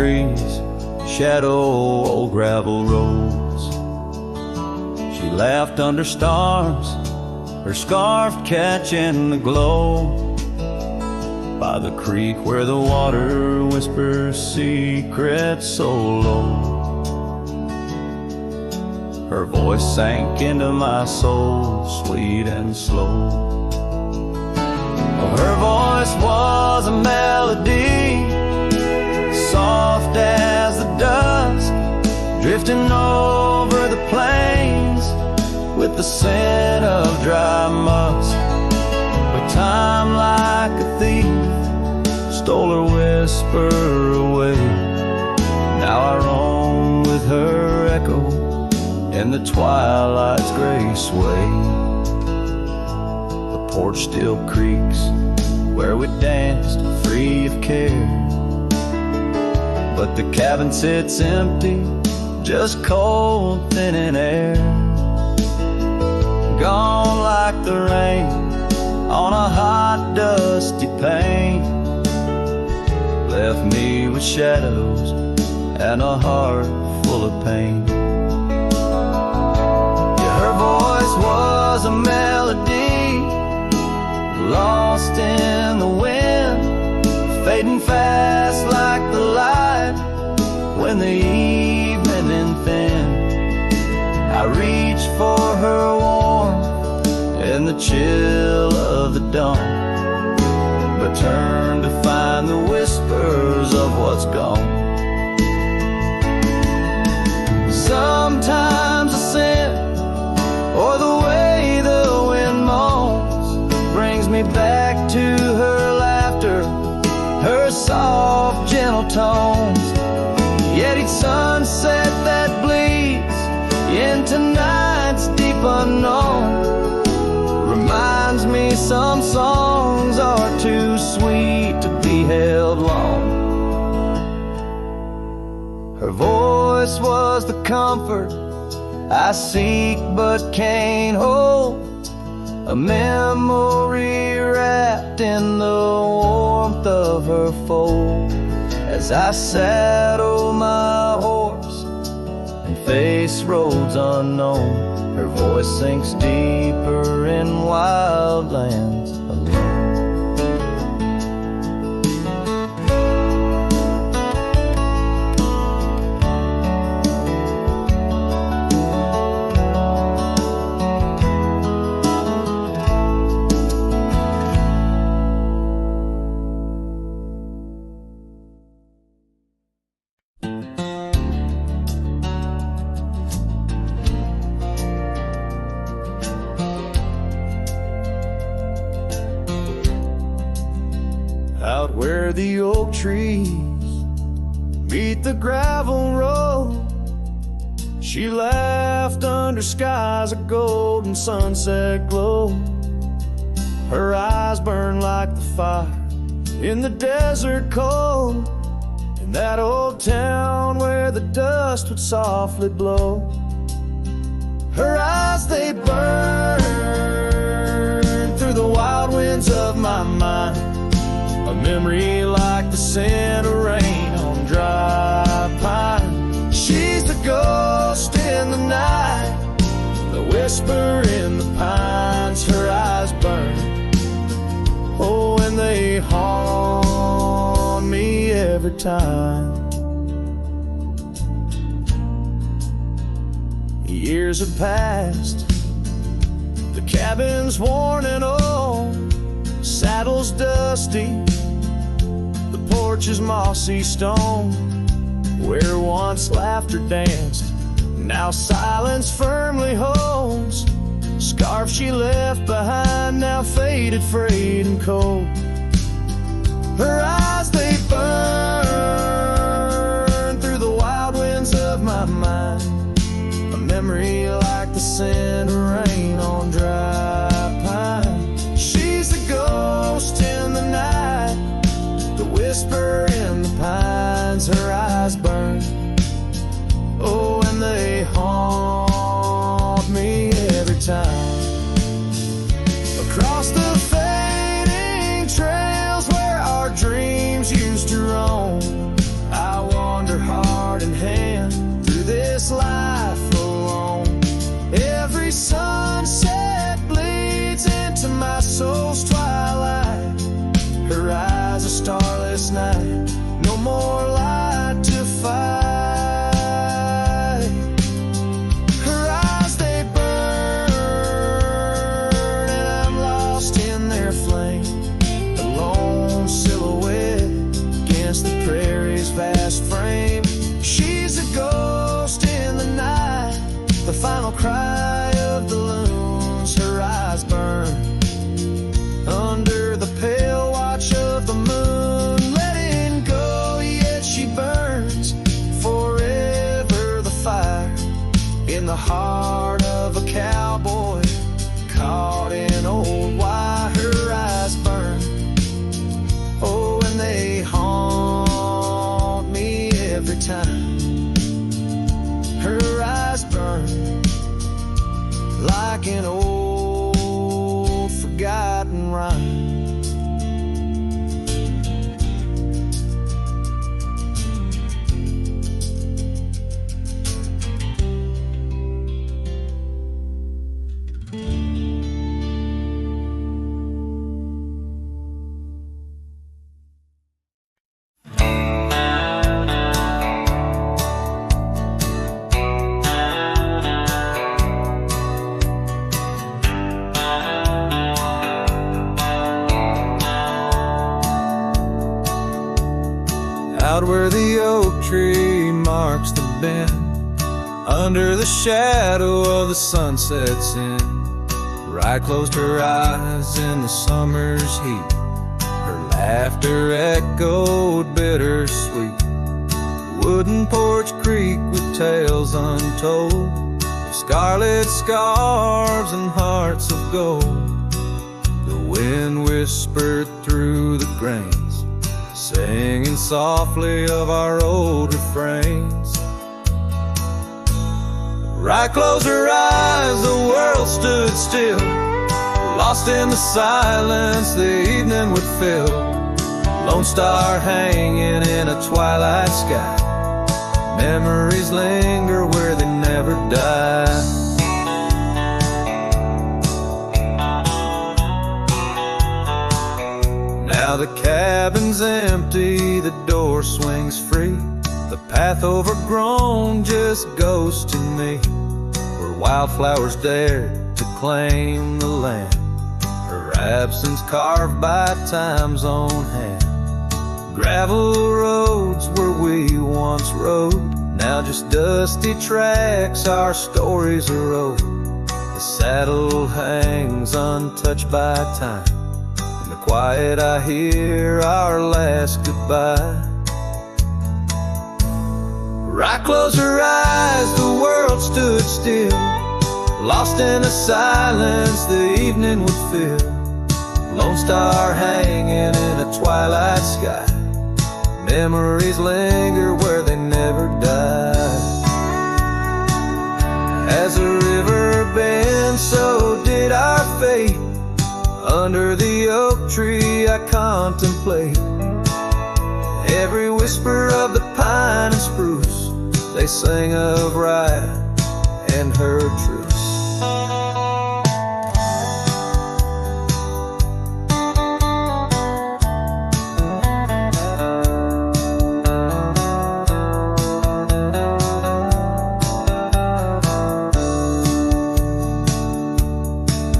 trees shadow old gravel roads. She laughed under stars, her scarf catching the glow, by the creek where the water whispers secrets so low. Her voice sank into my soul, sweet and slow. Oh, her voice was a melody, soft as the dusk, drifting over the plains with the scent of dry musk. But time, like a thief, stole her whisper away. Now I roam with her echo in the twilight's gray sway. The porch still creaks where we danced, free of care, but the cabin sits empty, just cold, thinning air. Gone like the rain on a hot, dusty pane, left me with shadows and a heart full of pain. Her voice was a melody, lost in the wind, fading fast like the light when the evening thin. I reached for her warmth in the chill of the dawn, but turned to find the whispers of what's gone. Sometimes a scent or the way the wind moans brings me back to her laughter, her soft, gentle tones. Yet each sunset that bleeds into night's deep unknown reminds me some songs are too sweet to be held long. Her voice was the comfort I seek but can't hold, a memory wrapped in the warmth of her fold. As I saddle my horse and face roads unknown, her voice sinks deeper in wild lands alone. Out where the oak trees meet the gravel road, she laughed under skies of golden sunset glow. Her eyes burned like the fire in the desert cold, in that old town where the dust would softly blow. Her eyes, they burn through the wild winds of my mind, a memory like the scent of rain on dry pine. She's the ghost in the night, the whisper in the pines. Her eyes burn, oh, and they haunt me every time. Years have passed, the cabin's worn and old, saddle's dusty, the porch is mossy stone. Where once laughter danced, now silence firmly holds. Scarf she left behind, now faded, frayed and cold. Her eyes, they burn through the wild winds of my mind, a memory like the scent of rain on dry pine. She's the ghost in the night, the whisper in the pines. Her eyes burn, oh, and they haunt me every time. Across the fading trails where our dreams used to roam, I walk final cry of the loons, her eyes burn under the pale watch of the moon. Letting go, yet she burns forever. The fire in the heart of a cowboy caught in old wire. Her eyes burn, oh, and they haunt me every time. Her eyes burn like an old forgotten rhyme. Out where the oak tree marks the bend, under the shadow of the sunset's end, Rye closed her eyes in the summer's heat. Her laughter echoed bittersweet. Wooden porch creek with tales untold, scarlet scarves and hearts of gold. The wind whispered through the grains, singing softly of our old refrains. Rye closed her eyes, the world stood still, lost in the silence the evening would fill. Lone star hanging in a twilight sky, memories linger where they never die. Now the cabin's empty, the door swings free. The path overgrown just goes to me, where wildflowers dared to claim the land. Her absence carved by time's own hand. Gravel roads where we once rode, now just dusty tracks our stories erode. The saddle hangs untouched by time. In the quiet I hear our last goodbye. Rye closed her eyes, the world stood still, lost in the silence the evening would fill. Lone star hanging in a twilight sky, memories linger where they never die. As the river bends, so did our fate. Under the oak tree I contemplate every whisper of the pine and spruce. They sing of Rye and her truce.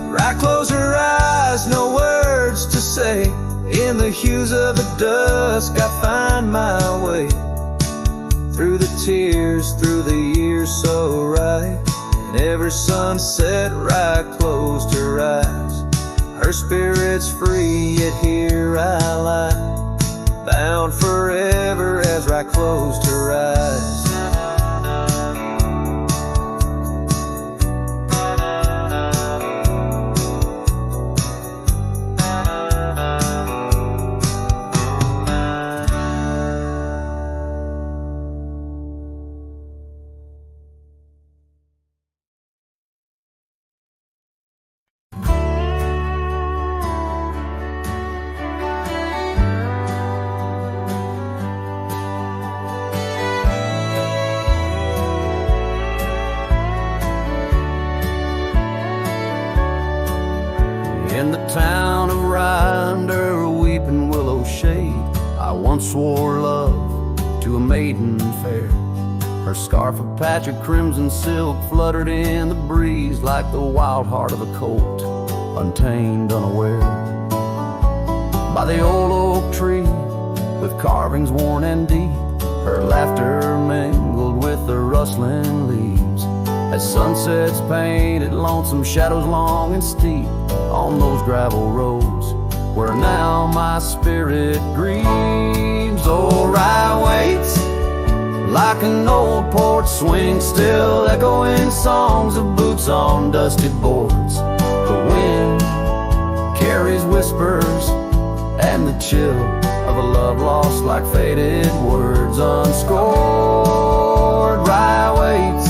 Rye closed her eyes, no words to say. In the hues of the dusk I find my way, through the tears, through the years so right. And every sunset Rye closed her eyes. Her spirit's free, yet here I lie, bound forever as Rye closed her eyes. In the town of Rye, under a weeping willow shade, I once swore love to a maiden fair. Her scarf of patch of crimson silk fluttered in the breeze like the wild heart of a colt, untamed, unaware. By the old oak tree, with carvings worn and deep, her laughter mingled with the rustling leaves. as sunsets painted lonesome shadows long and steep on those gravel roads where now my spirit grieves. Oh, Rye waits like an old porch swing, still echoing songs of boots on dusty boards. The wind carries whispers and the chill of a love lost like faded words unscored. Rye waits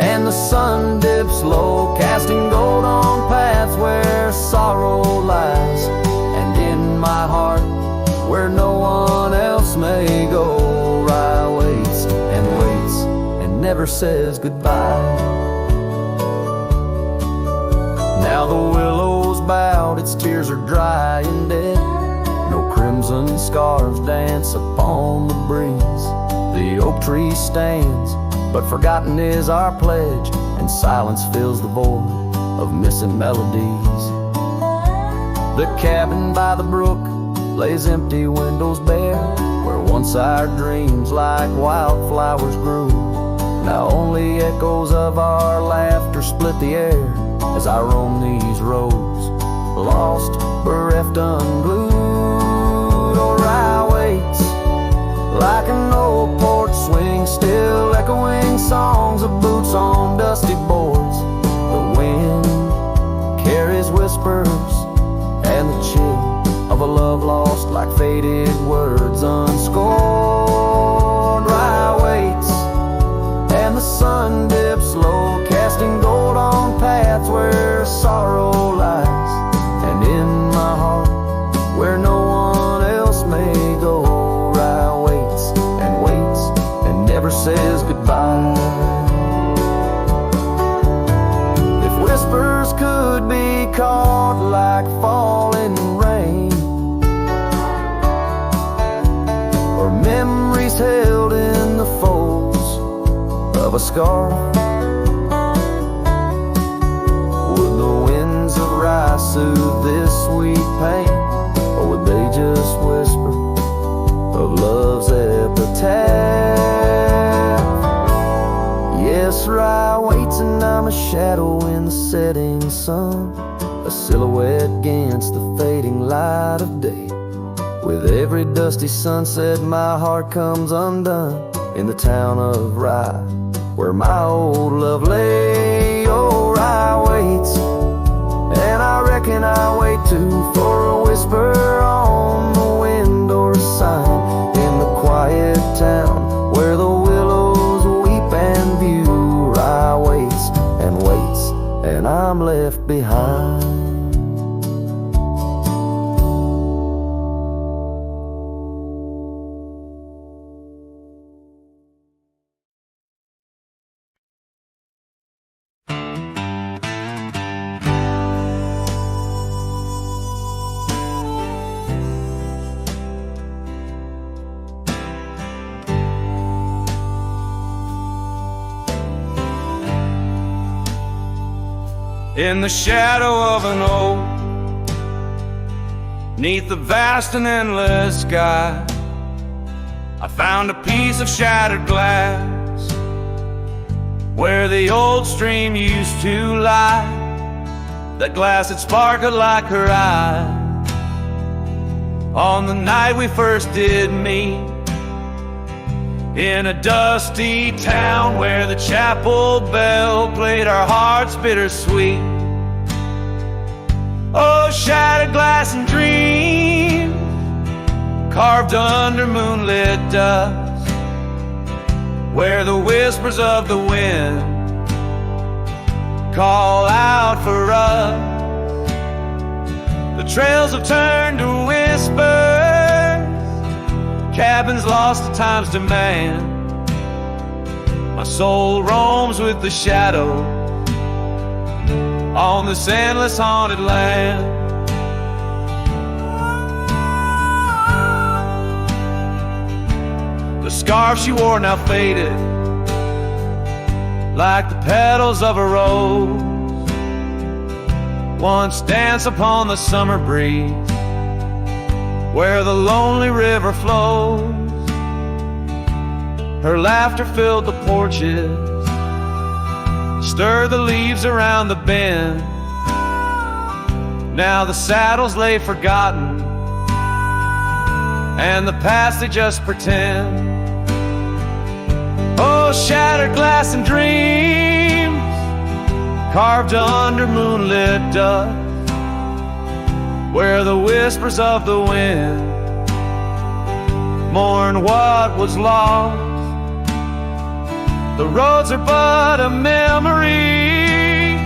and the sun dips low, casting gold on paths where sorrow lies, and in my heart where no one else may go. Rye waits and never says goodbye. Now the willow's bowed, its tears are dry and dead. No crimson scarves dance upon the breeze. The oak tree stands, but forgotten is our pledge, and silence fills the void of missing melodies. The cabin by the brook lays empty, windows bare, where once our dreams like wildflowers grew. Now only echoes of our laughter split the air as I roam these roads, lost, bereft, unglued. Oh, Rye waits like an old porch swing, still echoing songs of boots on dusty boards. The wind carries whispers and the chill of a love lost like faded words unscored. Rye waits and the sun dips low, casting gold on paths where sorrow lies, and in my heart where no one else may go. Rye waits and never says goodbye. If whispers could be caught like falling rain, or memories held in the folds of a scar, would the winds of Rye soothe this sweet pain, or would they just whisper of love's epitaph? Yes, Rye waits and I'm a shadow in the setting sun, a silhouette against the fading light of day. With every dusty sunset my heart comes undone in the town of Rye, where my old love lay. Oh, Rye waits, and I reckon I wait too, for a whisper on the window or a sign in the quiet town where the willows weep and view. Rye waits, and I'm left behind. In the shadow of an oak, 'neath the vast and endless sky, I found a piece of shattered glass where the old stream used to lie. That glass had sparkled like her eye on the night we first did meet, in a dusty town where the chapel bell played our hearts bittersweet. Oh, shattered glass and dream carved under moonlit dust, where the whispers of the wind call out for us. The trails have turned to whispers, cabins lost to time's demand. My soul roams with the shadow on this endless haunted land. The scarf she wore now faded like the petals of a rose, once danced upon the summer breeze where the lonely river flows. Her laughter filled the porches stir the leaves around the bend. Now the saddles lay forgotten, and the past they just pretend. Oh, shattered glass and dreams, carved under moonlit dust, where the whispers of the wind mourn what was lost. The roads are but a memory,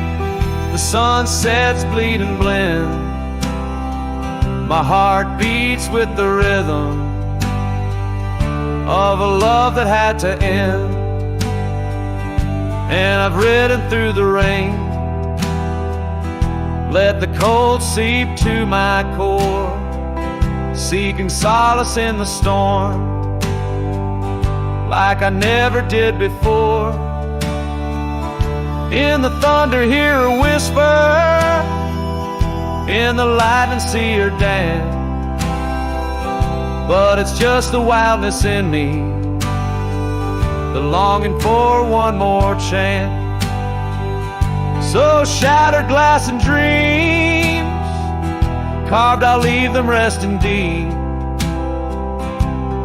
the sunsets bleed and blend. My heart beats with the rhythm of a love that had to end. And I've ridden through the rain, let the cold seep to my core, seeking solace in the storm like I never did before. In the thunder hear her whisper, in the lightning see her dance. But it's just the wildness in me, the longing for one more chance. So shattered glass and dreams, carved I'll leave them resting deep,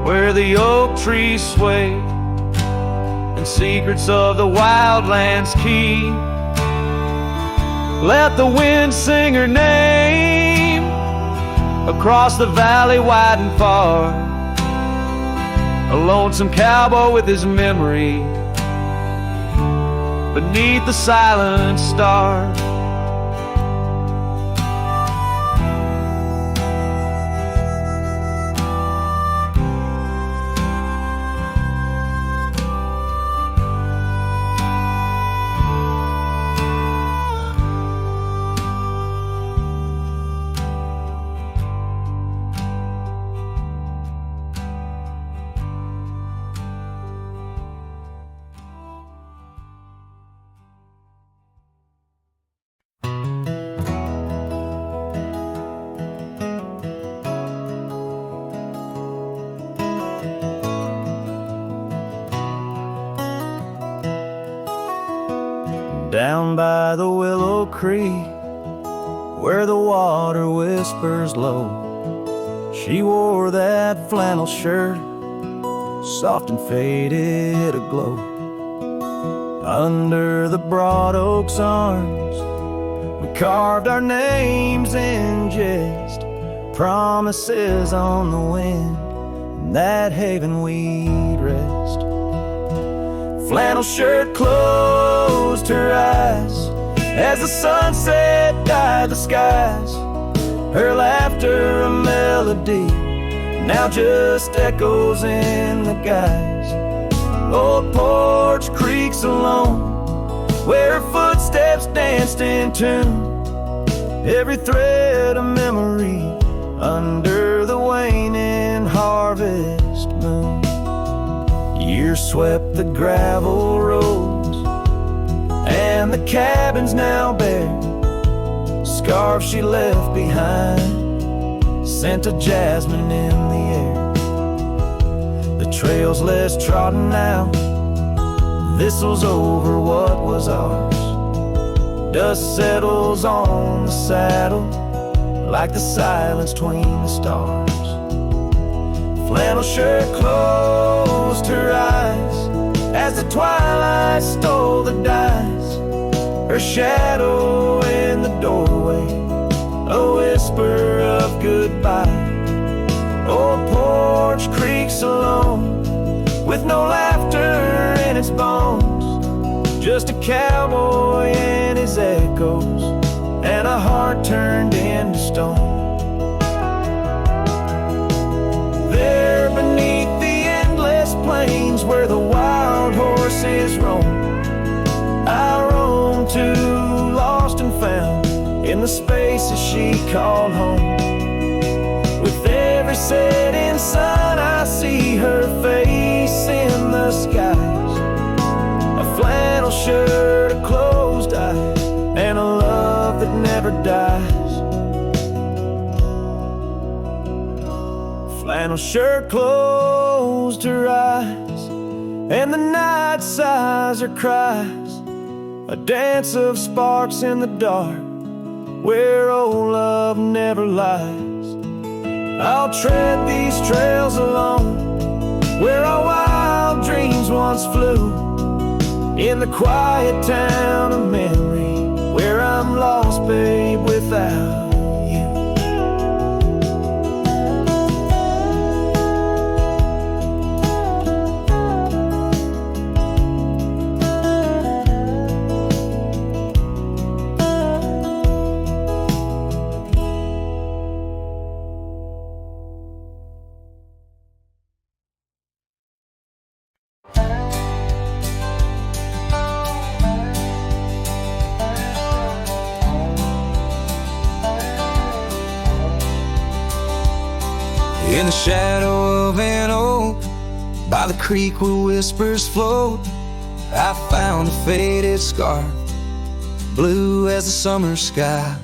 where the oak trees sway and secrets of the wildlands keep. Let the wind sing her name across the valley wide and far, a lonesome cowboy with his memory beneath the silent stars. Down by the Willow Creek, where the water whispers low, she wore that flannel shirt, soft and faded aglow. Under the broad oak's arms, we carved our names in jest, promises on the wind, in that haven we'd rest. Flannel shirt closed her eyes as the sunset dyed the skies. Her laughter a melody, now just echoes in the guise. Old porch creaks alone, where her footsteps danced in tune. Every thread a memory under the waning harvest moon. Years swept the gravel roads, and the cabin's now bare. Scarves she left behind, scent of jasmine in the air. The trail's less trodden now, thistles over what was ours. Dust settles on the saddle like the silence between the stars. Flannel shirt closed her eyes as the twilight stole the dice. Her shadow in the doorway, a whisper of goodbye. Old porch creaks alone, with no laughter in its bones. Just a cowboy and his echoes, and a heart turned into stone. There beneath the endless plains where the wild horses roam, I roam to, lost and found, in the spaces she called home. With every setting sun I see her face in the skies. A flannel shirt, a closed eye, and a love that never dies. Flannel shirt closed her eyes, and the night sighs her cries. A a dance of sparks in the dark, where old love never lies. I'll tread these trails alone, where our wild dreams once flew, in the quiet town of memory, where I'm lost, babe, without you. In the shadow of an oak, by the creek where whispers float, I found a faded scarf, blue as the summer sky.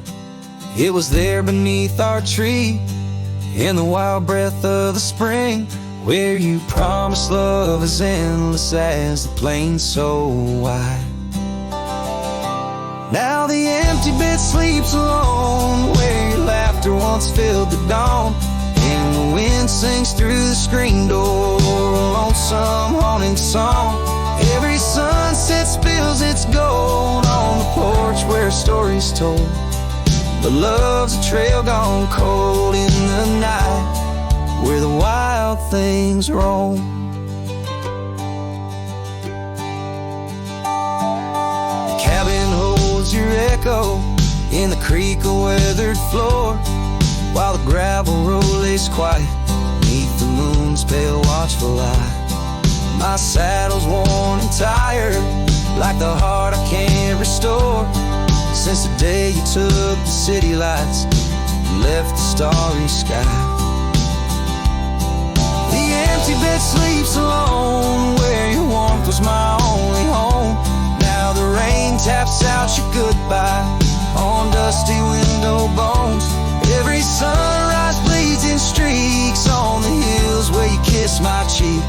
It was there beneath our tree, in the wild breath of the spring, where you promised love as endless as the plain so wide. Now the empty bed sleeps alone, where your laughter once filled the dawn, and the wind sings through the screen door, a lonesome haunting song. Every sunset spills its gold on the porch where a story's told, but love's a trail gone cold in the night, where the wild things roam. The cabin holds your echo in the creek a weathered floor, while the gravel road lays quiet beneath the moon's pale watchful light. My saddle's worn and tired, like the heart I can't restore, since the day you took the city lights and left the starry sky. The empty bed sleeps alone, where your warmth was my only home. Now the rain taps out your goodbye on dusty window bones. Every sunrise bleeds in streaks on the hills where you kiss my cheek,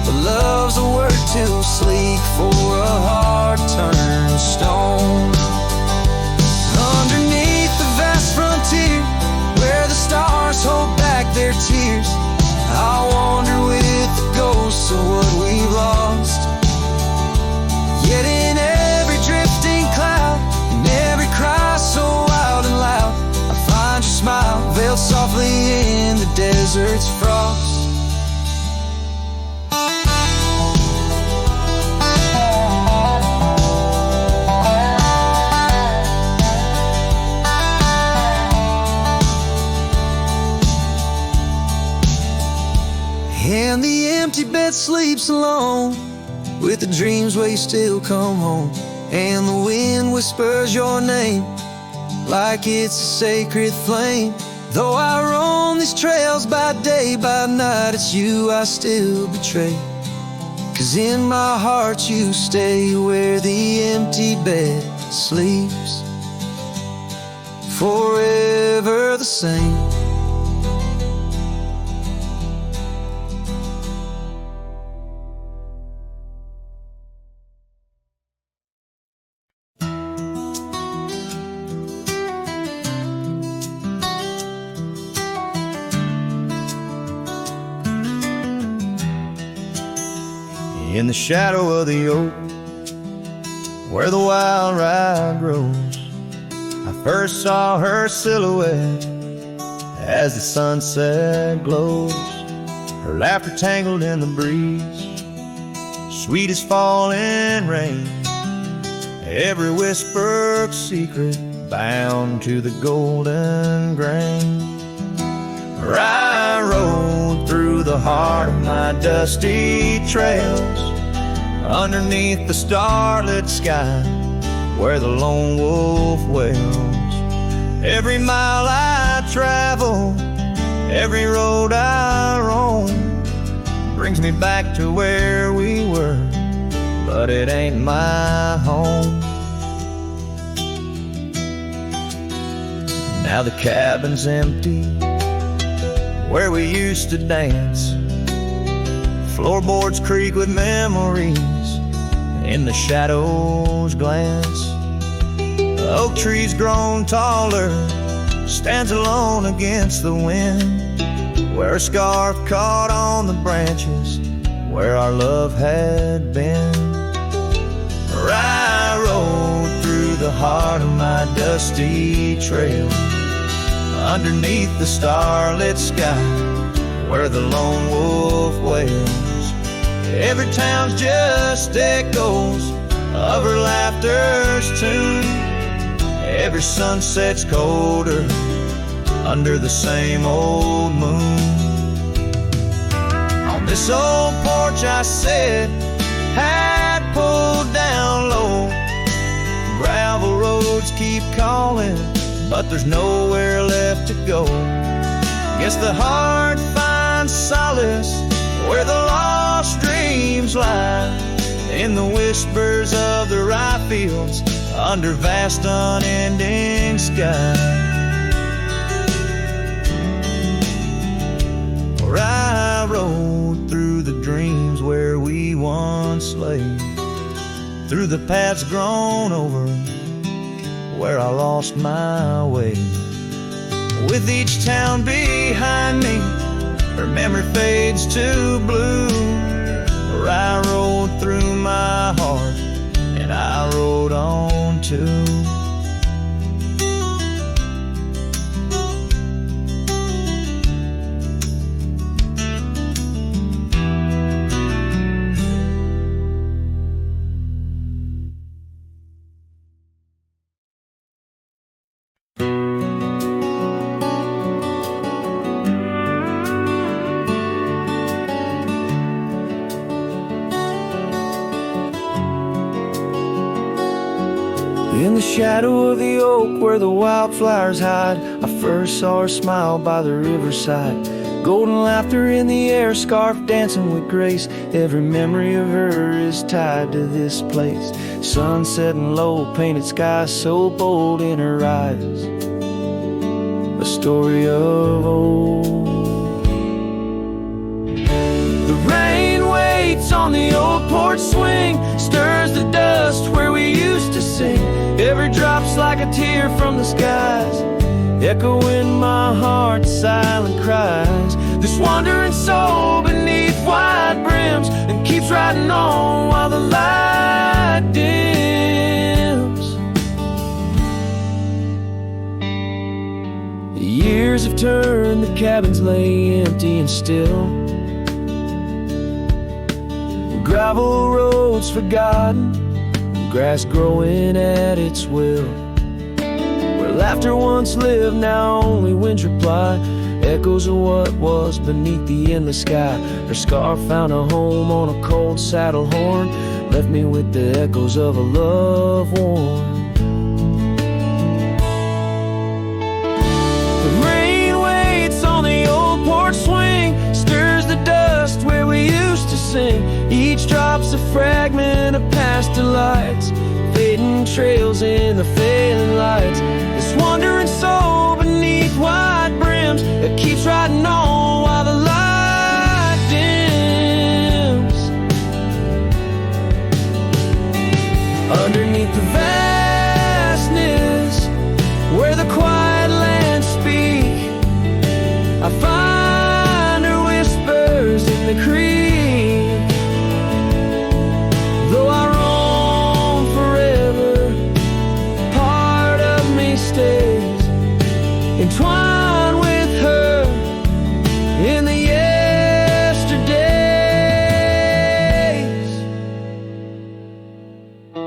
but love's a word too sleek for a heart turned stone. Underneath the vast frontier, where the stars hold back their tears, I wander with the ghosts of what we've lost. Yet in every drifting cloud, in every cry so wild and loud, I find your smile veiled softly in the desert's frost. And the empty bed sleeps alone, with the dreams where you still come home, and the wind whispers your name like it's a sacred flame. Though I roam these trails by day, by night, it's you I still betray, 'cause in my heart you stay where the empty bed sleeps, forever the same. In the shadow of the oak, where the wild rye grows, I first saw her silhouette as the sunset glows. Her laughter tangled in the breeze, sweet as falling rain, every whispered secret bound to the golden grain. I rode through the heart of my dusty trails, underneath the starlit sky, where the lone wolf wails. Every mile I travel, every road I roam, brings me back to where we were, but it ain't my home. Now the cabin's empty, where we used to dance. Floorboards creak with memories, in the shadows glance. The oak tree's grown taller, stands alone against the wind, where a scarf caught on the branches where our love had been. Where I rode through the heart of my dusty trail, underneath the starlit sky where the lone wolf wails. Every town's just echoes of her laughter's tune. Every sunset's colder under the same old moon. On this old porch I sat, hat pulled down low. Gravel roads keep calling, but there's nowhere left to go. Guess the heart finds solace where the lost dreams lie, in the whispers of the rye fields under vast unending sky. Where I rode through the dreams where we once lay, through the paths grown over where I lost my way. With each town behind me, her memory fades to blue. Where I rode through my heart and I rode on too. In the shadow of the oak where the wildflowers hide, I first saw her smile by the riverside. Golden laughter in the air, scarf dancing with grace. Every memory of her is tied to this place. Sun setting low, painted skies so bold in her eyes. A story of old. The rain waits on the old porch swing, stirs the dust where we used to sing. Every drop's like a tear from the skies, echo in my heart, silent cries. This wandering soul beneath wide brims, and keeps riding on while the light dims. The years have turned, the cabins lay empty and still. Gravel roads forgotten, grass growing at its will. Where laughter once lived, now only winds reply. Echoes of what was beneath the endless sky. Her scarf found a home on a cold saddle horn, left me with the echoes of a love worn. The rain waits on the old porch swing, stirs the dust where we used to sing. Each drop's a fragment of past delights, fading trails in the failing lights. This wandering soul beneath wide brims, it keeps riding on while the light dims. Underneath the vastness, where the quiet lands speak, I find her whispers in the creek. Entwined with her in the yesterdays.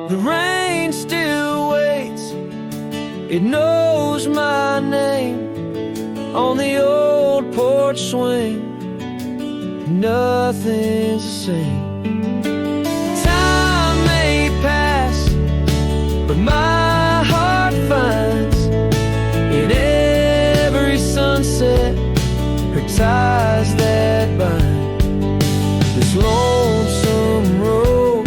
The rain still waits, it knows my name. On the old porch swing, nothing's the same. Time may pass, but my heart finds in every sunset her ties that bind. This lonesome road,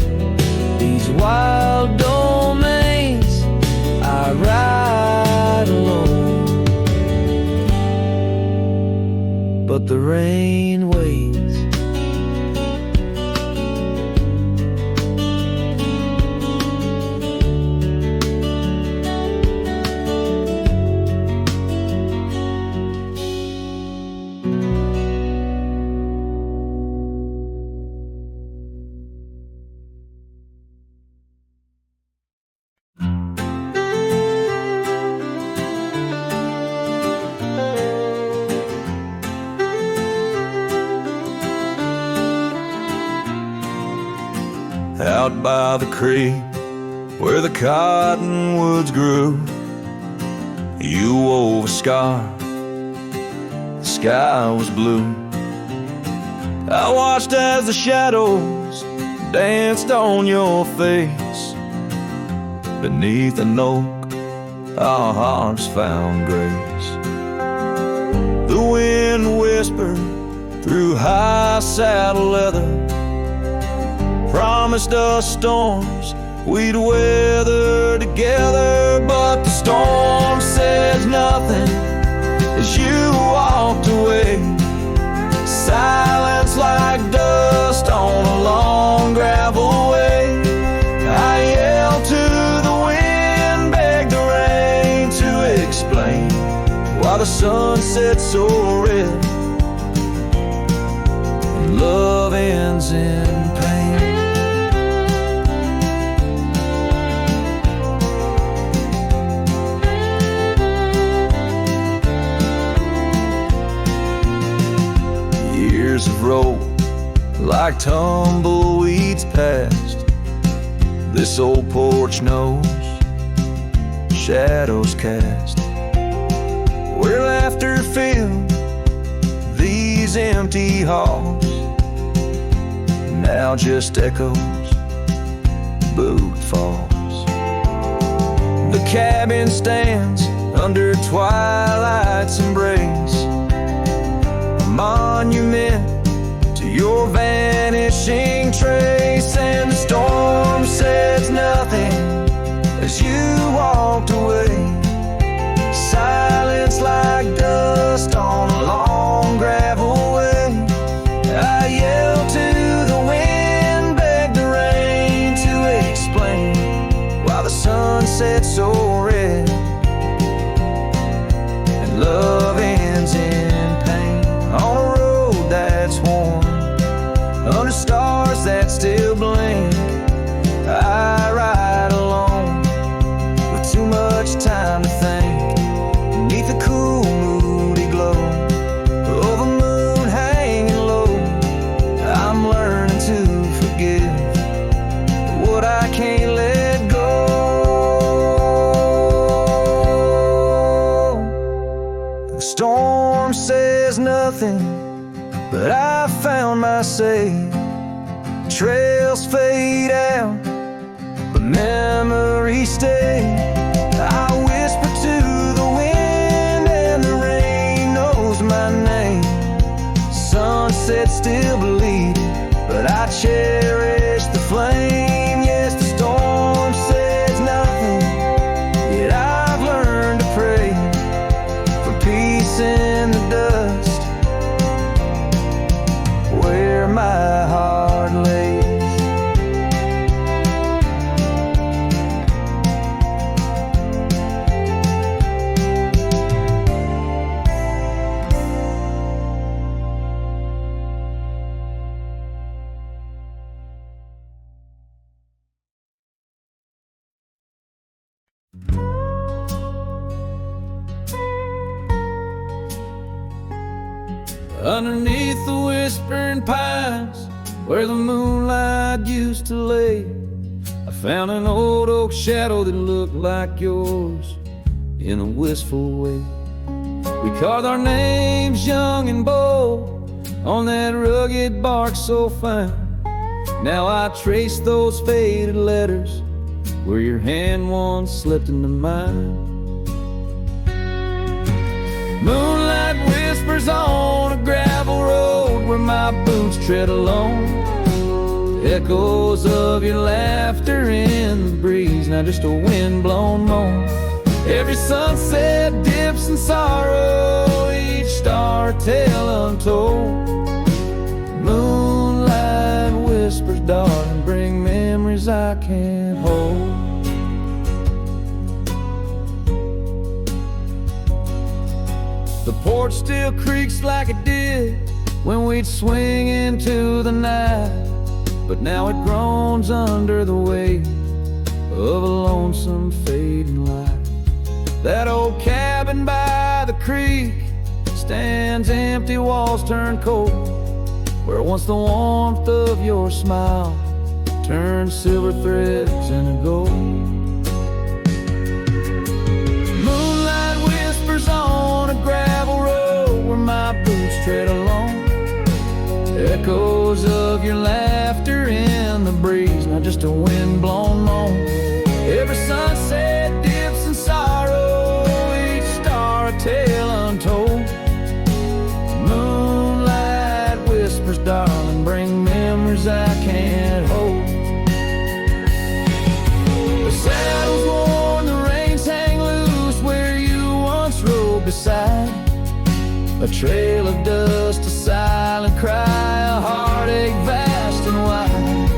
these wild domains, I ride alone. But the rain waits. out by the creek where the cottonwoods grew. You wove a scarf, the sky was blue. I watched as the shadows danced on your face. Beneath an oak, our hearts found grace. The wind whispered through high saddle leather, promised us storms we'd weather together. But the storm says nothing as you walked away. Silence like dust on a long gravel way. I yelled to the wind, begged the rain to explain why the sun set so red and love ends in pain. Years have rolled like tumbleweeds past. This old porch knows shadows cast, where laughter filled these empty halls. Now just echoes, boot falls. The cabin stands under twilight's embrace, a monument to your vanishing trace. And the storm says nothing as you walked away. Silence like dust on a long gravel way. I yelled to the wind, begged the rain to explain why the sun set so red and love ends in pain. On a road that's worn, under stars that still blink, I ride alone with too much time to think. Beneath the cool, moody glow of a moon hanging low, I'm learning to forgive what I can't let go. The storm says nothing, but I found my say. Trails fade out, but memories stay. I whisper to the wind and the rain knows my name. Sunset still bleeding, but I cherish the flame. Yes, the storm says nothing, yet I've learned to pray for peace in the dust where my heart lays. Underneath the whispering pines, where the moonlight used to lay, I found an old oak shadow that looked like yours in a wistful way. We carved our names young and bold on that rugged bark so fine. Now I trace those faded letters where your hand once slipped into mine. Moonlight whispers on a gravel road where my boots tread alone. Echoes of your laughter in the breeze, not just a wind-blown moan. Every sunset dips in sorrow, each star a tale untold. Moonlight whispers, darling, bring memories I can't hold. The porch still creaks like it did when we'd swing into the night, but now it groans under the weight of a lonesome fading light. That old cabin by the creek stands empty, walls turn cold, where once the warmth of your smile turned turned silver threads into gold. Moonlight whispers on a gravel road where my boots tread along. Echoes of your laughter in the breeze, not just a wind-blown moan. Every sunset dips in sorrow, each star a tale untold. Moonlight whispers, darling, bring memories I can't hold. The saddle's worn, the reins hang loose where you once rode beside. A trail of dust, a silent cry, a heartache vast and wide.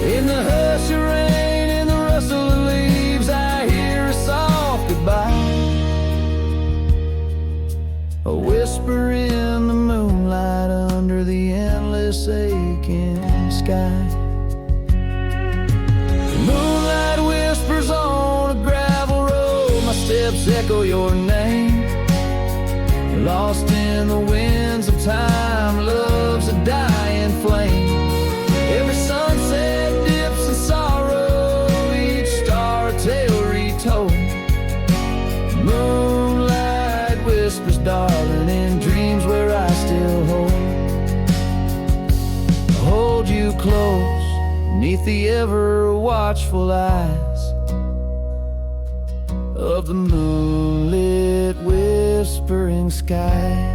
In the hush of rain, in the rustle of leaves, I hear a soft goodbye. A whisper in the moonlight under the endless aching sky. Moonlight whispers on a gravel road, my steps echo your name. Lost in the winds of time, love's a dying flame. Every sunset dips in sorrow, each star a tale retold. Moonlight whispers, darling, in dreams where I still hold you close, neath the ever watchful eyes of the moonlit whispering skies.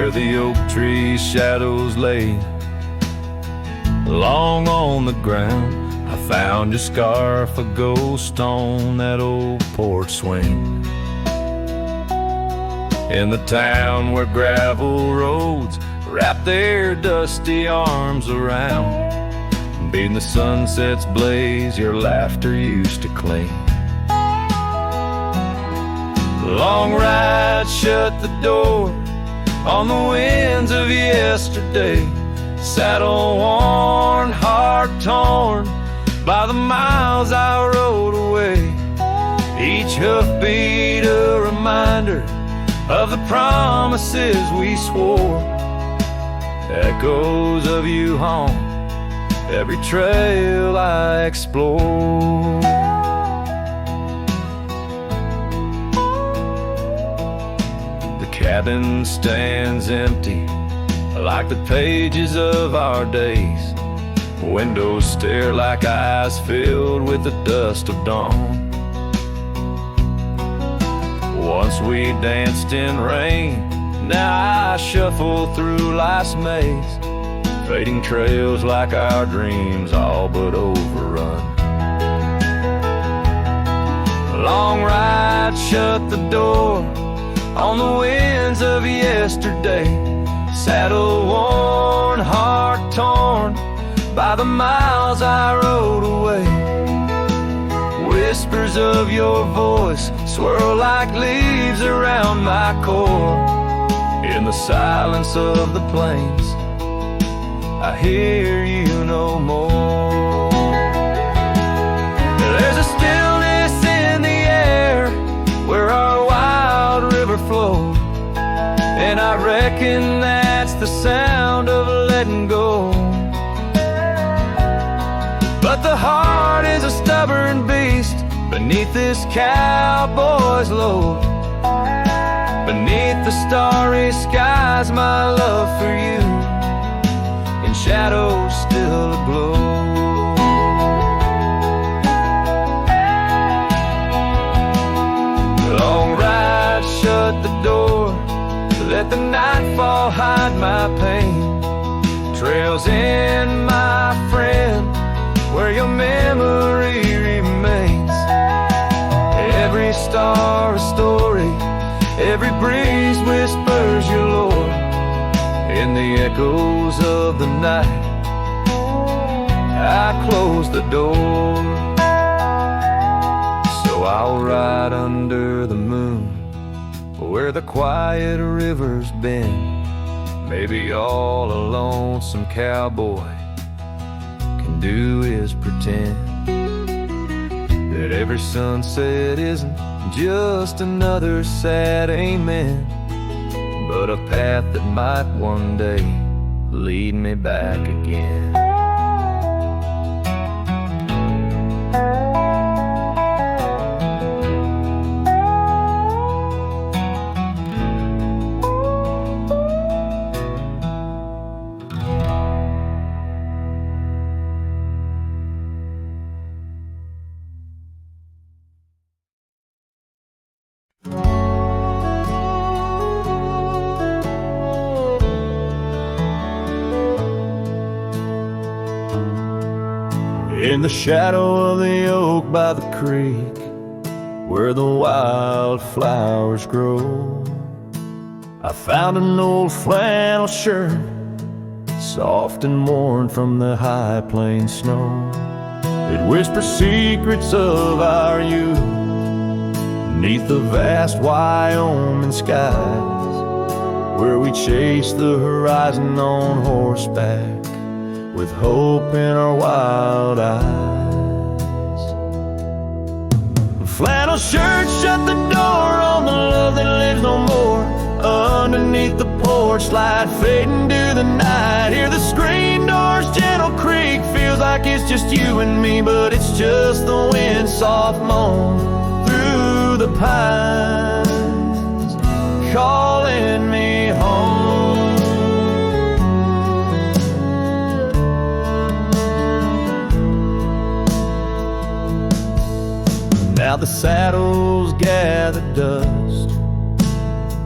The oak tree shadows lay long on the ground. I found your scarf, a ghost on that old porch swing. In the town where gravel roads wrap their dusty arms around, beating the sunset's blaze, your laughter used to cling. Long ride shut the door on the winds of yesterday, saddle worn, heart torn by the miles I rode away. Each hoofbeat a reminder of the promises we swore. Echoes of you haunt every trail I explore. Cabin stands empty like the pages of our days. Windows stare like eyes filled with the dust of dawn. Once we danced in rain, now I shuffle through life's maze, fading trails like our dreams all but overrun. Long ride shut the door on the winds of yesterday, saddle worn, heart torn by the miles I rode away. Whispers of your voice swirl like leaves around my core. In the silence of the plains, I hear you no more. There's a stillness in the air where our wild river flowed, and I reckon that's the sound of letting go. But the heart is a stubborn beast beneath this cowboy's load. Beneath the starry skies, my love for you in shadows still aglow. Long ride shut the door, let the nightfall hide my pain. Trails in, my friend, where your memory remains. Every star a story, every breeze whispers your lore. In the echoes of the night, I close the door. So I'll ride under the moon where the quiet river's been. Maybe all a lonesome cowboy can do is pretend that every sunset isn't just another sad amen, but a path that might one day lead me back again. In the shadow of the oak by the creek, where the wildflowers grow, I found an old flannel shirt, soft and worn from the high plains snow. It whispers secrets of our youth, 'neath the vast Wyoming skies, where we chased the horizon on horseback, with hope in our wild eyes. The flannel shirt shut the door on the love that lives no more. Underneath the porch light fading to the night, hear the screen door's gentle creak. Feels like it's just you and me, but it's just the wind soft moan through the pines, calling me home. Now the saddles gather dust,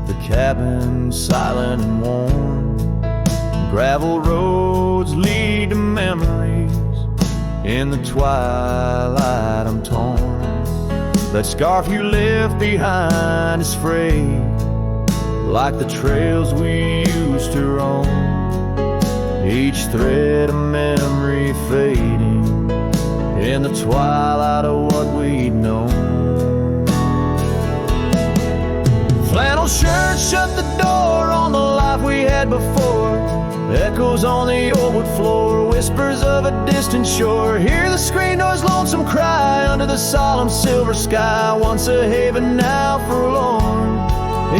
the cabin silent and warm. Gravel roads lead to memories, in the twilight I'm torn. That scarf you left behind is frayed, like the trails we used to roam. Each thread a memory fading, in the twilight of what we'd known. Flannel shirt shut the door on the life we had before. Echoes on the old wood floor, whispers of a distant shore. Hear the screen door's lonesome cry under the solemn silver sky. Once a haven, now forlorn.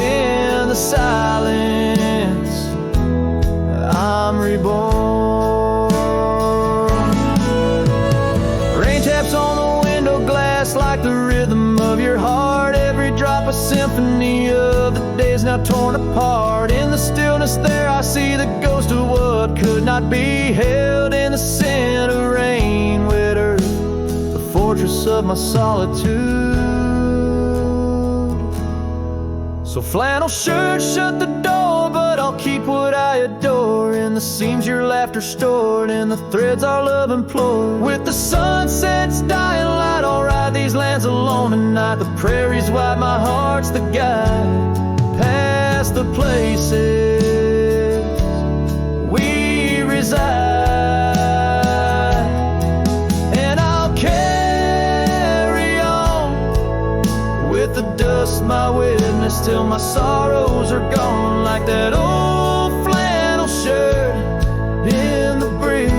In the silence, I'm reborn. Rain taps on the window glass like the rhythm of your heart. Every drop a symphony of the days now torn apart. In the stillness there I see the ghost of what could not be held. In the scent of rain, wet earth, the fortress of my solitude. So flannel shirt shut the door, but I'll keep what I adore. In the seams your laughter stored, in the threads our love implored. With the sunset's dying light, I'll ride these lands alone tonight. The prairies wide, my heart's the guide, past the places we reside. And I'll carry on with the dust my witness till my sorrows are gone. Like that old flannel shirt in the breeze,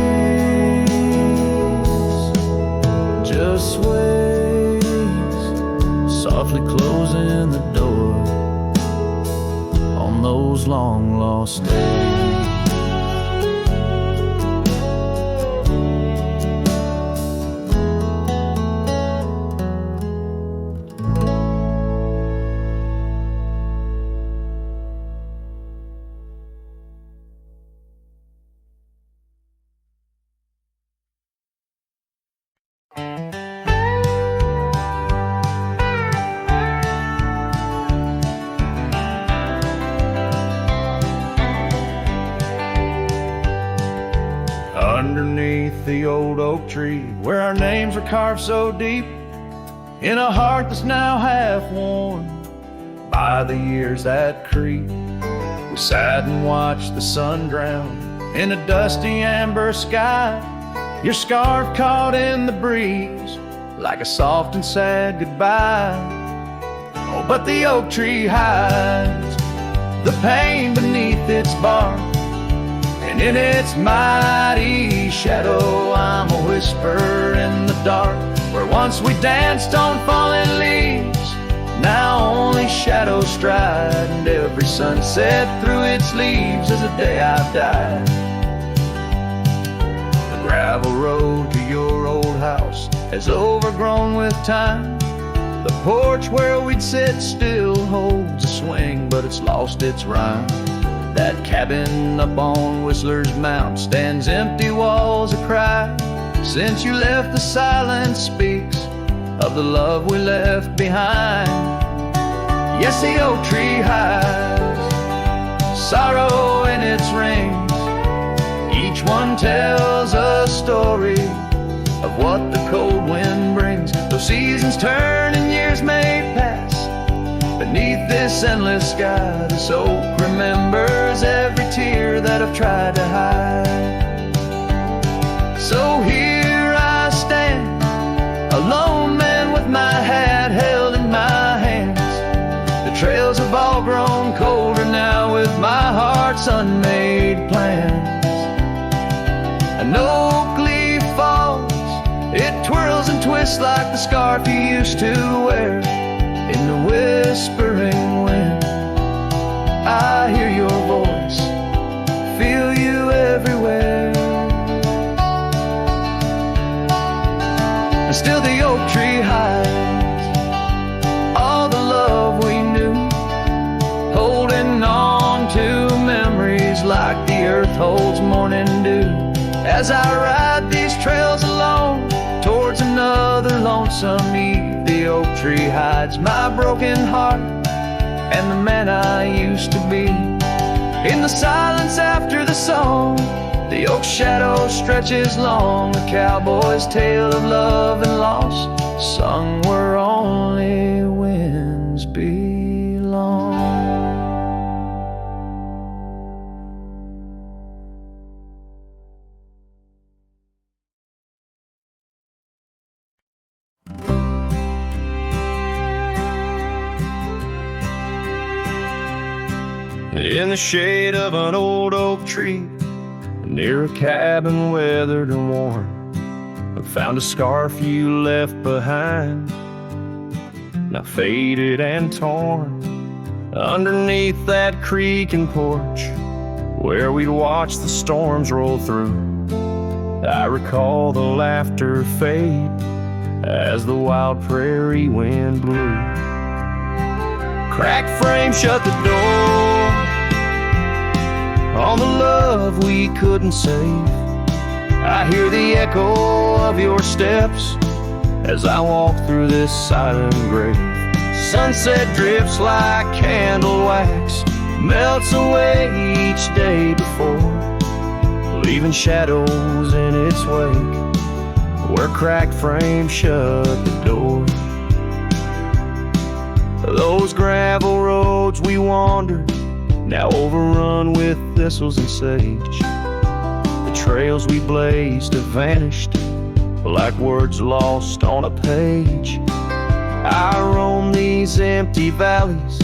just sways, softly closing the door on those long lost days. Underneath the old oak tree, where our names were carved so deep, in a heart that's now half worn by the years that creep, we sat and watched the sun drown in a dusty amber sky. Your scarf caught in the breeze, like a soft and sad goodbye. Oh, but the oak tree hides the pain beneath its bark, and in its mighty shadow I'm a whisper in the dark. Where once we danced on falling leaves, now only shadows stride, and every sunset through its leaves is a day I've died. The gravel road to your old house has overgrown with time. The porch where we'd sit still holds a swing, but it's lost its rhyme. That cabin up on Whistler's Mount stands empty walls a cry. Since you left, the silence speaks of the love we left behind. Yes, the oak tree hides sorrow in its rings. Each one tells a story of what the cold wind brings. Though seasons turn and years may pass, beneath this endless sky, this oak remembers every tear that I've tried to hide. So here I stand, a lone man with my hat held in my hands. The trails have all grown colder now with my heart's unmade plans. An oak leaf falls, it twirls and twists like the scarf you used to wear. In the whispering wind, I hear your voice, feel you everywhere. And still the oak tree hides all the love we knew, holding on to memories like the earth holds morning dew. As I ride these trails alone towards another lonesome eve, the oak tree hides my broken heart and the man I used to be. In the silence after the song, the oak shadow stretches long, a cowboy's tale of love and loss, sung where only winds belong. In the shade of an old oak tree, near a cabin weathered and worn, I found a scarf you left behind, now faded and torn. Underneath that creek and porch, where we'd watch the storms roll through, I recall the laughter fade as the wild prairie wind blew. Cracked frame shut the door on the love we couldn't save. I hear the echo of your steps as I walk through this silent grave. Sunset drifts like candle wax, melts away each day before, leaving shadows in its wake where cracked frames shut the door. Those gravel roads we wandered, now overrun with thistles and sage. The trails we blazed have vanished like words lost on a page. I roam these empty valleys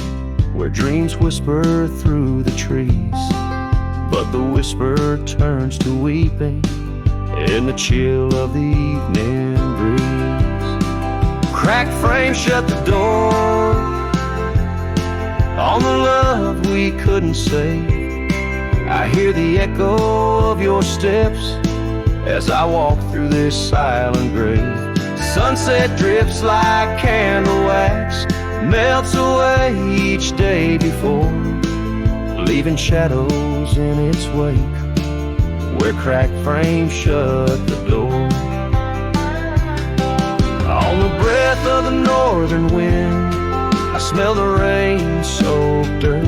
where dreams whisper through the trees, but the whisper turns to weeping in the chill of the evening breeze. Cracked frame shut the door on the love we couldn't save. I hear the echo of your steps as I walk through this silent grave. Sunset drifts like candle wax, melts away each day before, leaving shadows in its wake where cracked frames shut the door. On the breath of the northern wind, I smell the rain-soaked earth,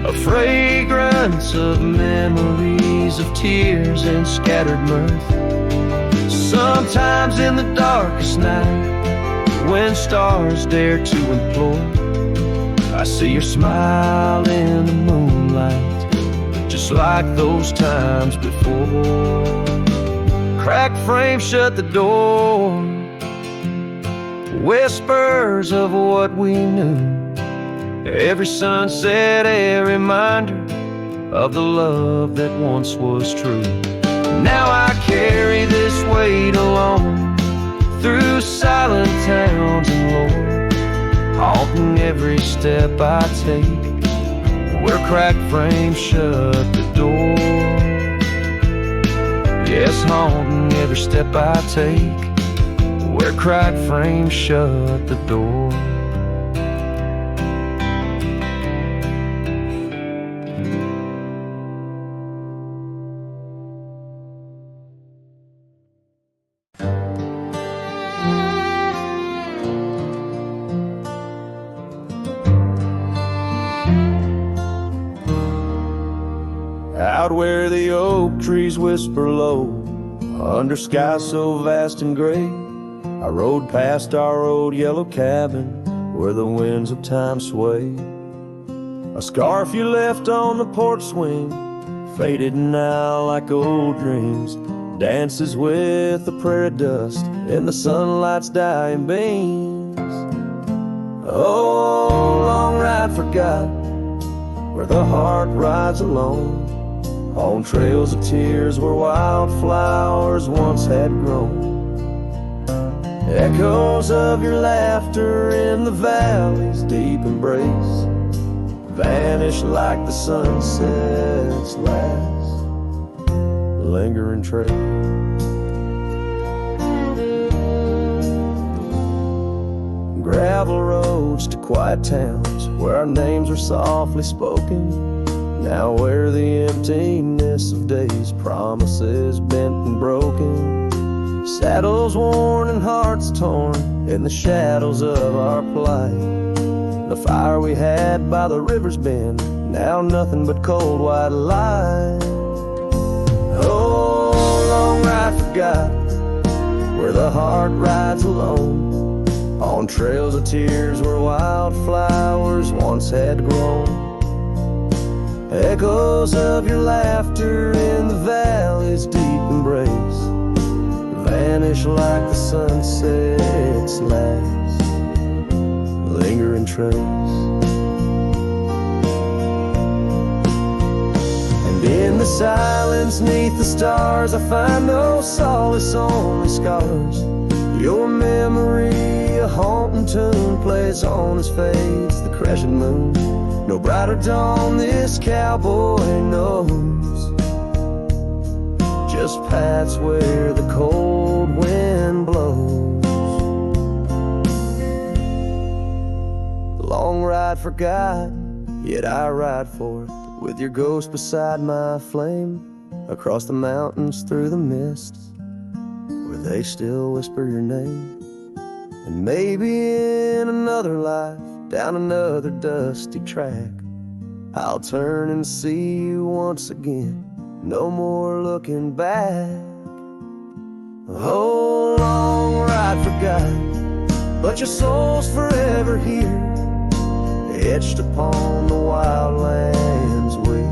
a fragrance of memories of tears and scattered mirth. Sometimes in the darkest night, when stars dare to implore, I see your smile in the moonlight, just like those times before. Cracked frame shut the door whispers of what we knew. Every sunset, a reminder of the love that once was true. Now I carry this weight alone through silent towns and lore, haunting every step I take where cracked frames shut the door. Yes, haunting every step I take where cracked frames shut the door. Out where the oak trees whisper low, under skies so vast and gray, I rode past our old yellow cabin where the winds of time sway. A scarf you left on the porch swing, faded now like old dreams, dances with the prairie dust in the sunlight's dying beams. Oh, long ride forgot, where the heart rides alone, on trails of tears where wildflowers once had grown. Echoes of your laughter in the valley's deep embrace vanish like the sunset's last lingering trace. Gravel roads to quiet towns where our names are softly spoken, now where the emptiness of days, promises bent and broken, saddles worn and hearts torn in the shadows of our plight. The fire we had by the river's bend, now nothing but cold white light. Oh, long ride forgot, where the heart rides alone, on trails of tears where wildflowers once had grown. Echoes of your laughter in the valley's deep embrace vanish like the sunset's last lingering trace. And in the silence neath the stars, I find no solace, only scars. Your memory, a haunting tune, plays on as fades the crescent moon. No brighter dawn this cowboy knows, just paths where the cold wind blows. The long ride forgot, yet I ride forth with your ghost beside my flame, across the mountains through the mists where they still whisper your name. And maybe in another life, down another dusty track, I'll turn and see you once again, no more looking back. Oh, long ride forgot, but your soul's forever here, etched upon the wild lands we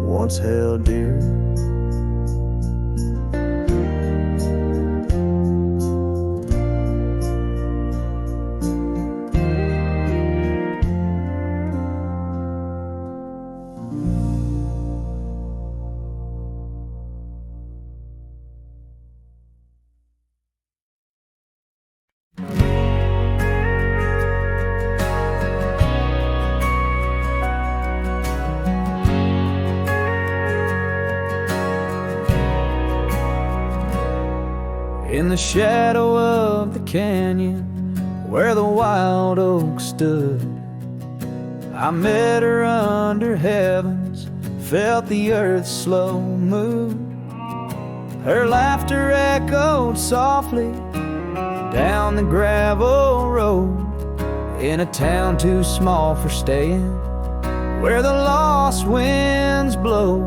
once held dear. In the shadow of the canyon where the wild oak stood, I met her under heavens, felt the earth's slow move. Her laughter echoed softly down the gravel road, in a town too small for staying, where the lost winds blow.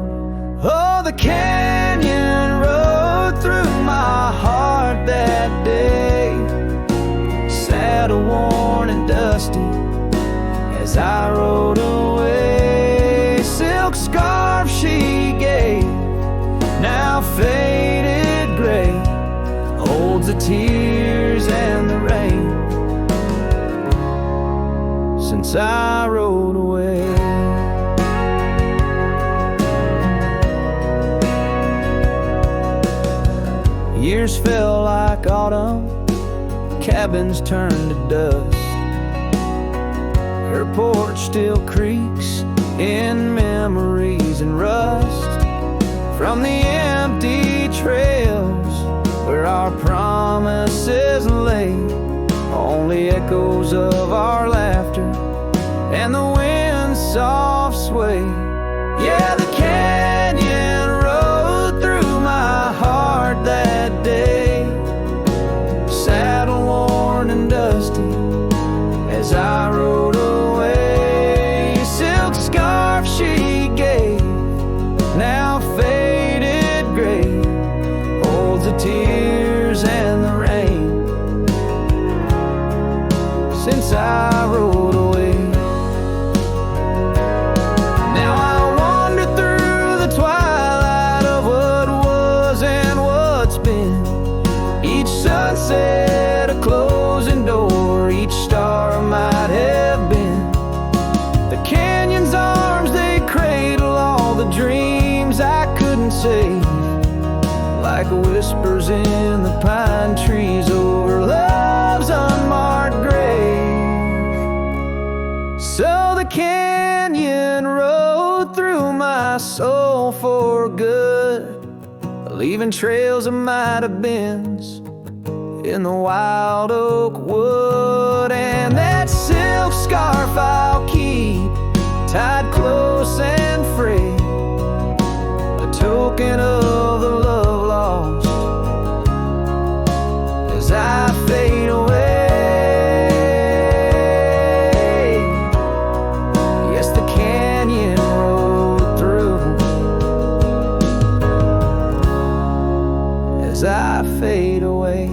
Oh, the canyon rode through my heart that day, saddle worn and dusty as I rode away. Silk scarf she gave, now faded gray, holds the tears and since I rode away. Years fell like autumn, cabins turned to dust. Her porch still creaks in memories and rust from the empty trails where our promises lay. Only echoes of our laughter and the wind's soft sway. Yeah, the canyon rode through my heart that day, saddle worn and dusty as I rode away. Silk scarf she gave, now faded gray, holds the tears and the rain since I rode away. Now I wander through the twilight of what was and what's been. Each sunset a closing door, each star might have been. The canyon's arms, they cradle all the dreams I couldn't save, like whispers in the pine trees over love's unmarked grave. So the canyon rode through my soul for good, leaving trails of might have beens in the wild oak wood. And that silk scarf I'll keep tied close and free, a token of the love lost as I fade away. Yes, the canyon rode through as I fade away.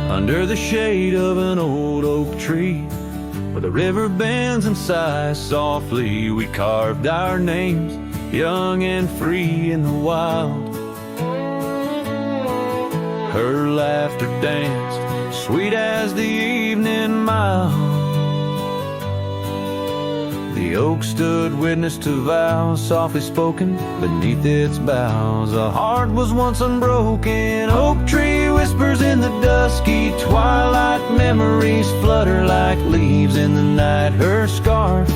Under the shade of an old oak tree, where the river bends and sighs softly, we carved our names, young and free in the wild. Her laughter danced, sweet as the evening mild. The oak stood witness to vows softly spoken beneath its boughs. A heart was once unbroken. Oak tree whispers in the dusky twilight. Memories flutter like leaves in the night. Her scarf,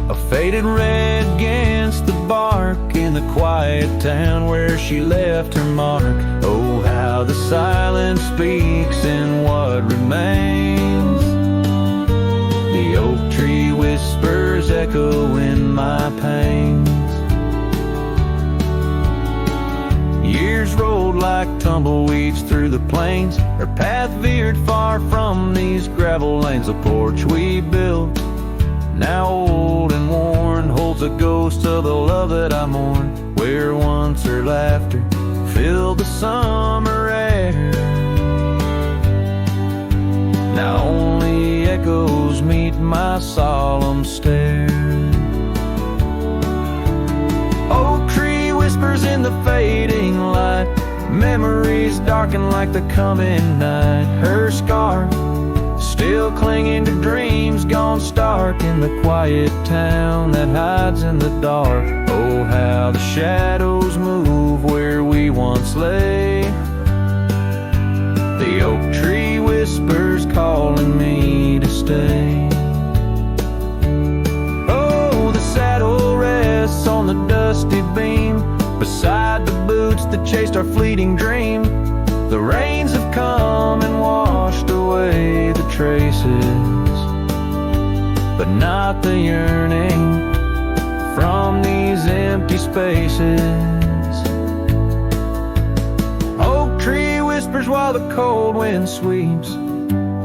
a faded red against the bark, in the quiet town where she left her mark. Oh, how the silence speaks in what remains. The oak tree whispers echo in my pains. Years rolled like tumbleweeds through the plains. Her path veered far from these gravel lanes. The porch we built, now old and worn, holds a ghost of the love that I mourn. Where once her laughter filled the summer air, now only echoes meet my solemn stare. Oak tree whispers in the fading light. Memories darken like the coming night. Her scarf still clinging to dreams gone stark in the quiet town that hides in the dark. Oh, how the shadows move where we once lay. The oak tree whispers calling me to stay. Oh, the saddle rests on the dusty beam beside the boots that chased our fleeting dream. The rains have come and washed away the traces, but not the yearning from these empty spaces. the cold wind sweeps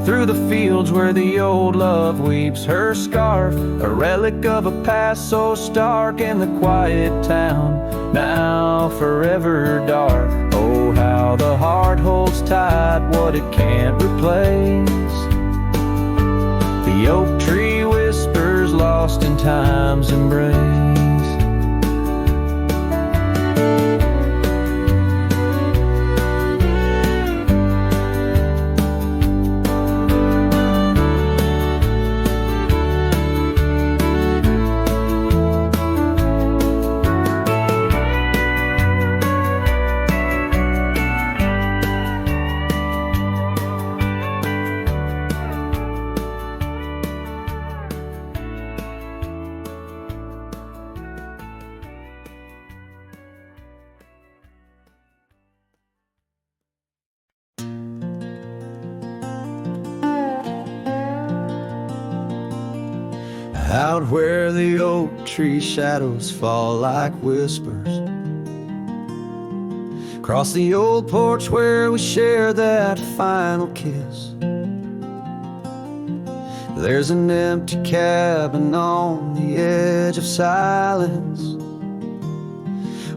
through the fields where the old love weeps. Her scarf, a relic of a past so stark, in the quiet town, now forever dark. Oh, how the heart holds tight what it can't replace. The oak tree whispers lost in time's embrace. Out where the oak tree shadows fall like whispers, across the old porch where we share that final kiss, there's an empty cabin on the edge of silence,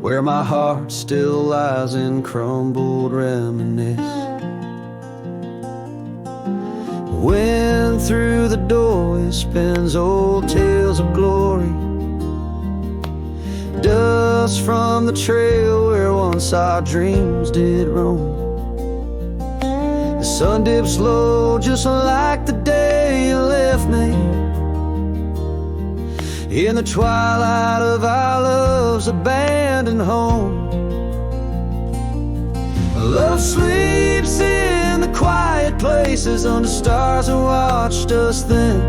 where my heart still lies in crumbled reminisce. Wind through the doorway spins old tales of glory, dust from the trail where once our dreams did roam. The sun dips low just like the day you left me, in the twilight of our love's abandoned home. Love sleeps in the quiet places under stars that watched us then,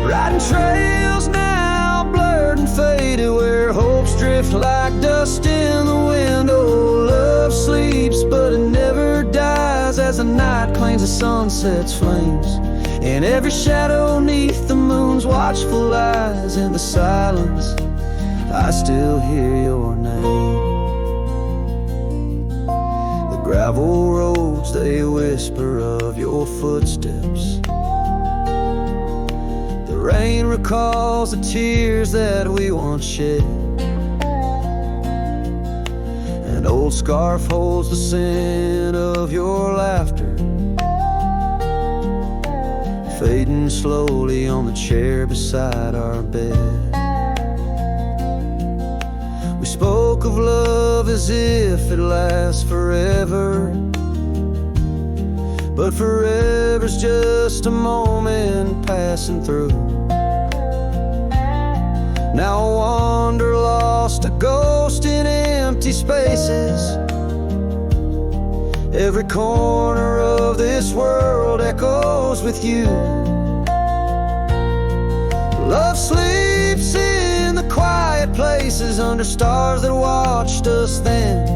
riding trails now blurred and faded where hopes drift like dust in the wind. Oh, love sleeps but it never dies as the night claims the sunset's flames, in every shadow neath the moon's watchful eyes. In the silence I still hear your name. Gravel roads, they whisper of your footsteps. The rain recalls the tears that we once shed. An old scarf holds the scent of your laughter, fading slowly on the chair beside our bed. We spoke of love as if it lasts forever, but forever's just a moment passing through. Now I wander lost, a ghost in empty spaces. Every corner of this world echoes with you. Love sleeps in the quiet places under stars that watched us then,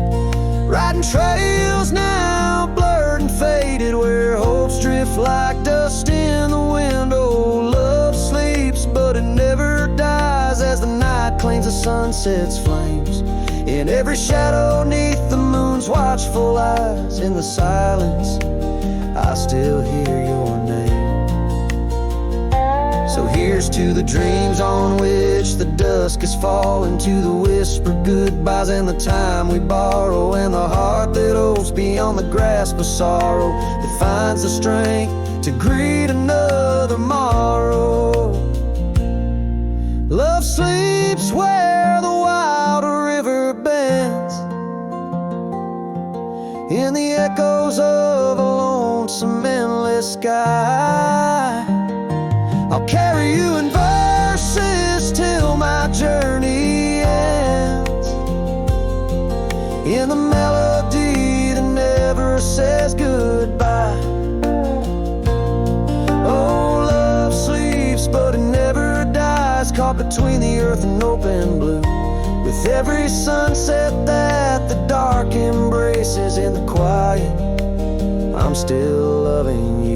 riding trails now blurred and faded where hopes drift like dust in the wind. Oh, love sleeps but it never dies as the night claims the sunset's flames, in every shadow neath the moon's watchful eyes. In the silence I still hear your name. So here's to the dreams on which the dusk is falling, to the whispered goodbyes and the time we borrow, and the heart that hopes beyond the grasp of sorrow, that finds the strength to greet another morrow. Love sleeps where the wild river bends, in the echoes of a lonesome endless sky. I'll carry you in verses till my journey ends, in the melody that never says goodbye. Oh, love sleeps but it never dies, caught between the earth and open blue, with every sunset that the dark embraces. In the quiet I'm still loving you.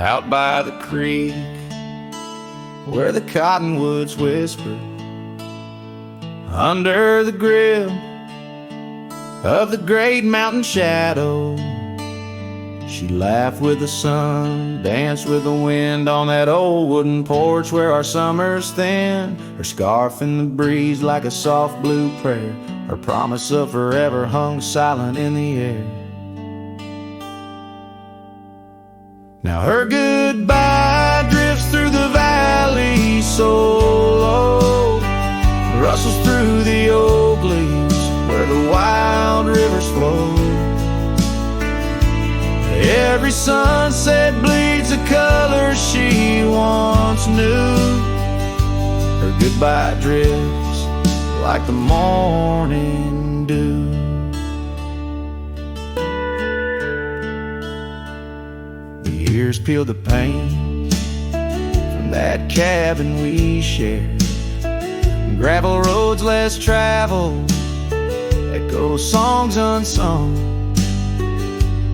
out by the creek, where the cottonwoods whisper under the grip of the great mountain shadow. She laughed with the sun, danced with the wind on that old wooden porch where our summers thin. Her scarf in the breeze like a soft blue prayer, her promise of forever hung silent in the air. Now her goodbye drifts through the valley so low, rustles through the oak leaves where the wild rivers flow. Every sunset bleeds a color she once knew. Her goodbye drifts like the morning dew. The years peel the paint from that cabin we shared. Gravel roads less traveled, echo songs unsung.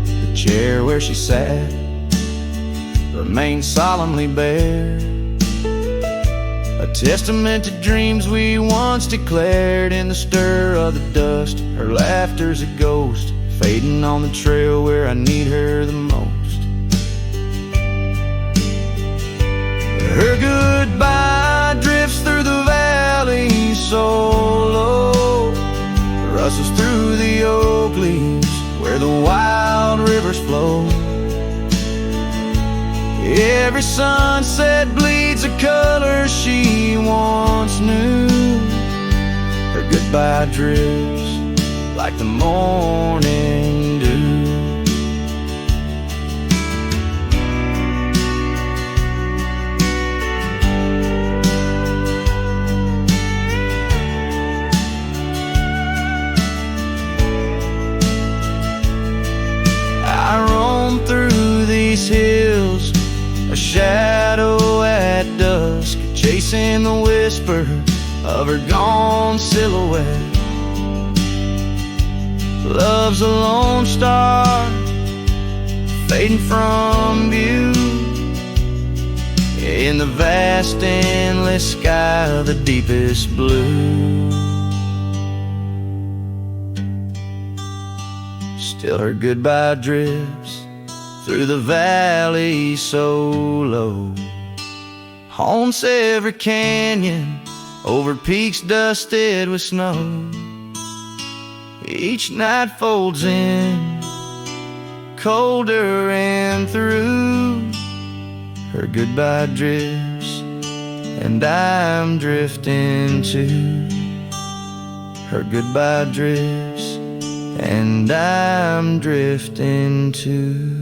The chair where she sat remained solemnly bare, a testament to dreams we once declared. In the stir of the dust, her laughter's a ghost, fading on the trail where I need her the most. Her goodbye drifts through the valley so low, rustles through the oak leaves where the wild rivers flow. Every sunset bleeds a color she once knew. Her goodbye drifts like the morning dew. I roam through these hills, a shadow at dusk, chasing the whisper of her gone silhouette. Love's a lone star, fading from view, in the vast endless sky of the deepest blue. Still her goodbye drifts through the valley so low, haunts every canyon, over peaks dusted with snow. Each night folds in, colder and through. Her goodbye drifts, and I'm drifting too. Her goodbye drifts, and I'm drifting too.